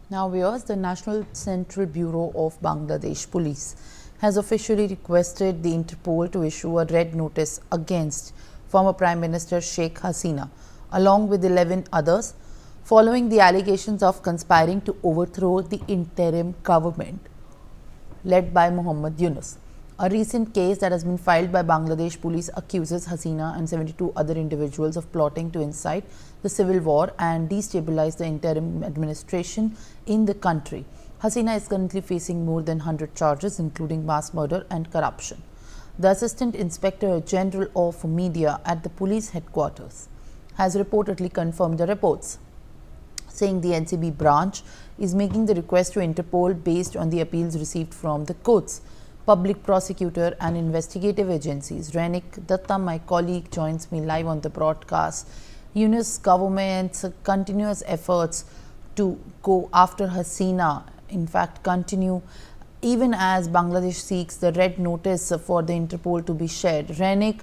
Now, viewers, the National Central Bureau of Bangladesh Police has officially requested the Interpol to issue a red notice against former Prime Minister Sheikh Hasina, along with 11 others, following the allegations of conspiring to overthrow the interim government led by Mohammed Yunus. A recent case that has been filed by Bangladesh police accuses Hasina and 72 other individuals of plotting to incite the civil war and destabilize the interim administration in the country. Hasina is currently facing more than 100 charges, including mass murder and corruption. The Assistant Inspector General of Media at the police headquarters has reportedly confirmed the reports, saying the NCB branch is making the request to Interpol based on the appeals received from the courts, public prosecutor and investigative agencies. Renik Datta, my colleague, joins me live on the broadcast. Yunus government's continuous efforts to go after Hasina, in fact, continue even as Bangladesh seeks the red notice for the Interpol to be shared. Renik,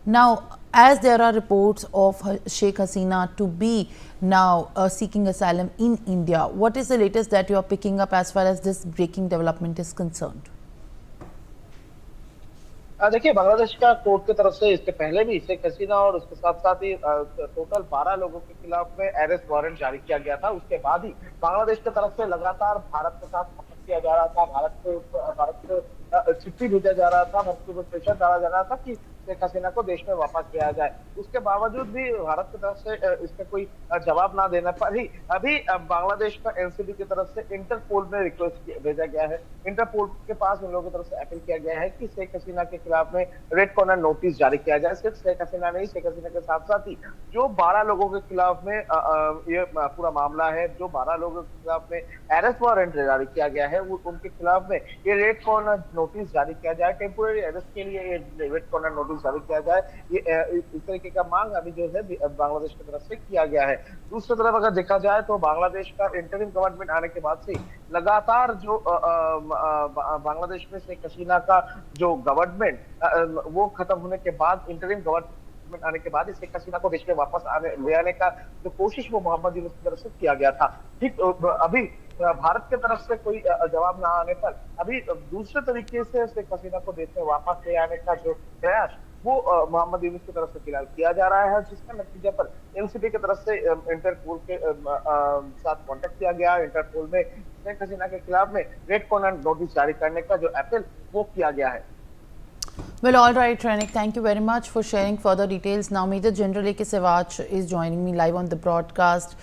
now, as there are reports of Sheikh Hasina to be now seeking asylum in India, what is the latest that you are picking up as far as this breaking development is concerned? देखिए, बांग्लादेश का court की तरफ से इसके पहले भी शेख हसीना और उसके साथ साथ ही टोटल 12 लोगों के खिलाफ में अरेस्ट वारंट जारी किया गया था। उसके बाद ही बांग्लादेश की तरफ से लगातार भारत के साथ संपर्क किया जा रहा था, भारत को चिट्ठी भेजा जा रहा था, भारत को प्रेशर डाला जा रहा था कि शेख हसीना को देश में वापस किया जाए। उसके बावजूद भी भारत की तरफ से इसका कोई जवाब ना देने पर ही अभी बांग्लादेश का एनसीबी की तरफ से इंटरपोल में रिक्वेस्ट भेजा गया है। इंटरपोल के पास उन लोगों की तरफ से अपील किया गया है कि शेख हसीना के खिलाफ में रेड कॉर्नर नोटिस जारी किया जाए। सिर्फ शेख हसीना नहीं, शेख हसीना के साथ साथ ही जो 12 लोगों के खिलाफ में ये पूरा मामला है, जो 12 लोगों के खिलाफ में अरेस्ट वारंट जारी किया गया है, वो उनके खिलाफ में ये रेड कॉर्नर नोटिस जारी किया जाए। टेम्पोररी अरेस्ट के लिए ये रेड कॉर्नर नोटिस जारी किया जाए। ये इस तरीके का मांग अभी जो है बांग्लादेश की तरफ से किया गया है। दूसरी तरफ अगर देखा जाए तो बांग्लादेश का इंटरिम गवर्नमेंट आने के बाद से लगातार जो बांग्लादेश में शेख हसीना का जो गवर्नमेंट वो खत्म होने के बाद इंटरिम गवर्नमेंट आने के बाद शेख हसीना को देश में वापस ले आने का जो कोशिश वो मोहम्मद यूनुस की तरफ से किया गया था। ठीक अभी भारत की तरफ से कोई जवाब ना आने पर अभी दूसरे तरीके से शेख हसीना को देश में वापस ले आने का जो प्रयास वो मोहम्मद यूनुस की तरफ से फिलहाल किया जा रहा है, जिसका नतीजा पर एनसीबी की तरफ से इंटरपोल के साथ कांटेक्ट किया गया। इंटरपोल में शेख हसीना के खिलाफ में रेड कॉर्नर नोटिस जारी करने का जो अपील वो किया गया है। Well, all right, Renik, thank you very much for sharing further details. Now, Major General A.K. Sewach is joining me live on the broadcast.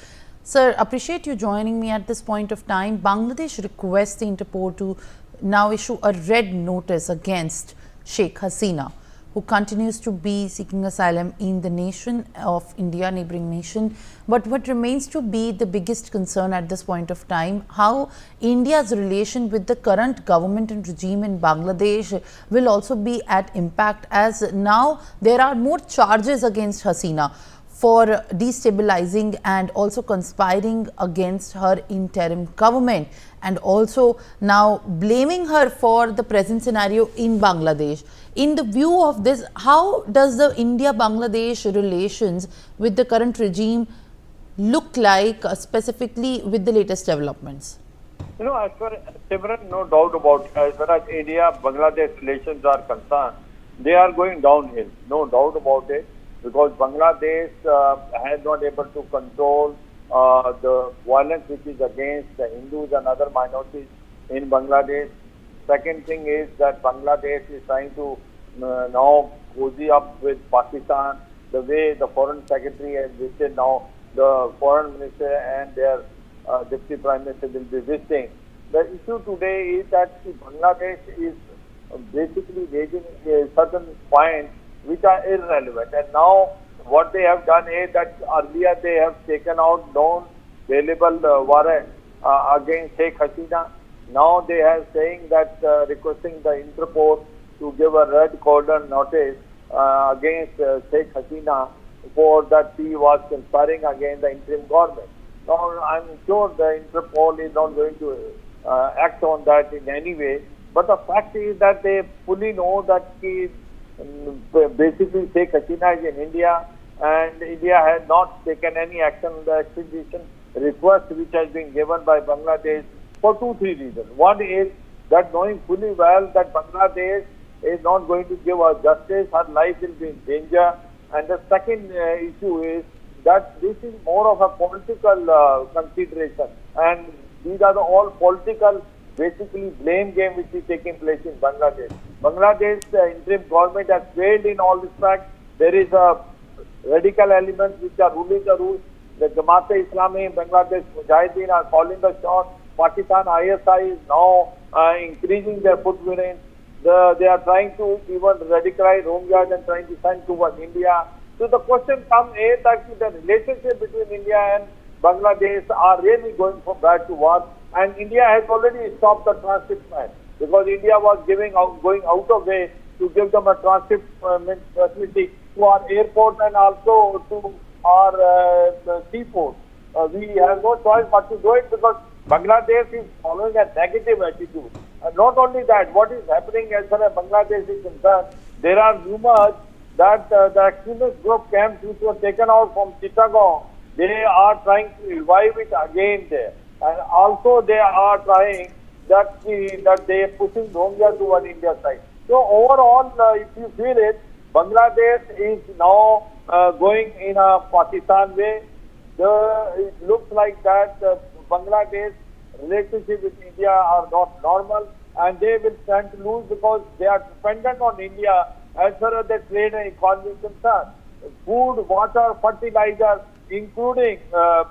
Sir, appreciate you joining me at this point of time. Bangladesh requests the Interpol to now issue a red notice against Sheikh Hasina, who continues to be seeking asylum in the nation of India, neighboring nation. But what remains to be the biggest concern at this point of time, how India's relation with the current government and regime in Bangladesh will also be at impact, as now there are more charges against Hasina for destabilizing and also conspiring against her interim government, and also now blaming her for the present scenario in Bangladesh. In the view of this, how does the India-Bangladesh relations with the current regime look like, specifically with the latest developments? You know, as far as Simran, no doubt about as far as India-Bangladesh relations are concerned, they are going downhill, no doubt about it, because Bangladesh has not able to control the violence which is against the Hindus and other minorities in Bangladesh. Second thing is that Bangladesh is trying to now cozy up with Pakistan, the way the foreign secretary has visited now, the foreign minister and their deputy prime minister will be visiting. The issue today is that Bangladesh is basically raising certain points which are irrelevant. And now what they have done is that earlier they have taken out non-bailable warrant against Sheikh Hasina. Now they are saying that requesting the Interpol to give a red cordon notice against Sheikh Hasina for that she was conspiring against the interim government. Now I'm sure the Interpol is not going to act on that in any way. But the fact is that they fully know that basically Sheikh Hasina is in India and India has not taken any action on the extradition request which has been given by Bangladesh for 2-3 reasons. One is that knowing fully well that Bangladesh is not going to give us justice, her life will be in danger. And the second issue is that this is more of a political consideration, and these are all political, basically blame game which is taking place in Bangladesh. Bangladesh interim government has failed in all respects. There is a radical elements which are ruling the rules. The Jamaat-e-Islami in Bangladesh, Mujahideen are calling the shot. Pakistan ISI is now increasing their footprint. They are trying to even radicalize Rohingyas and trying to send towards India. So the question comes is that the relationship between India and Bangladesh are really going from bad to worse, and India has already stopped the transit plan because India was going out of way to give them a transit facility to our airport and also to our seaport. We have no choice but to do it because Bangladesh is following a negative attitude. And not only that, what is happening as far as Bangladesh is concerned, there are rumors that the extremist group camps which were taken out from Chittagong, they are trying to revive it again there. And also they are trying that they are pushing Rohingya toward India side. So overall, if you feel it, Bangladesh is now going in a Pakistan way. It looks like that Bangladesh relationship with India are not normal, and they will stand to lose because they are dependent on India as far as their trade and economy is concerned. Food, water, fertilizer, including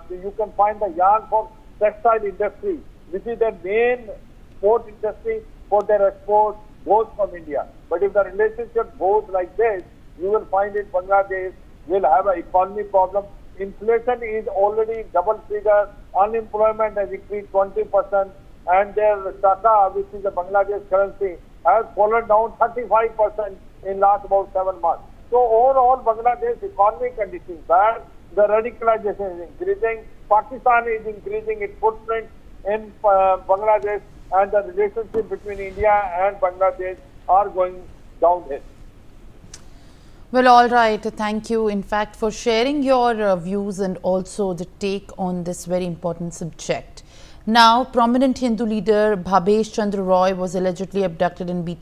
you can find the yarn for textile industry, which is their main export industry for their export, goes from India. But if the relationship goes like this, you will find in Bangladesh will have an economy problem. Inflation is already double figure. Unemployment has increased 20%, and their taka, which is the Bangladesh currency, has fallen down 35% in last about 7 months. So overall, Bangladesh economy conditions bad. The radicalization is increasing. Pakistan is increasing its footprint in Bangladesh, and the relationship between India and Bangladesh are going downhill. Well, all right. Thank you, in fact, for sharing your views and also the take on this very important subject. Now, prominent Hindu leader Bhabesh Chandra Roy was allegedly abducted and beaten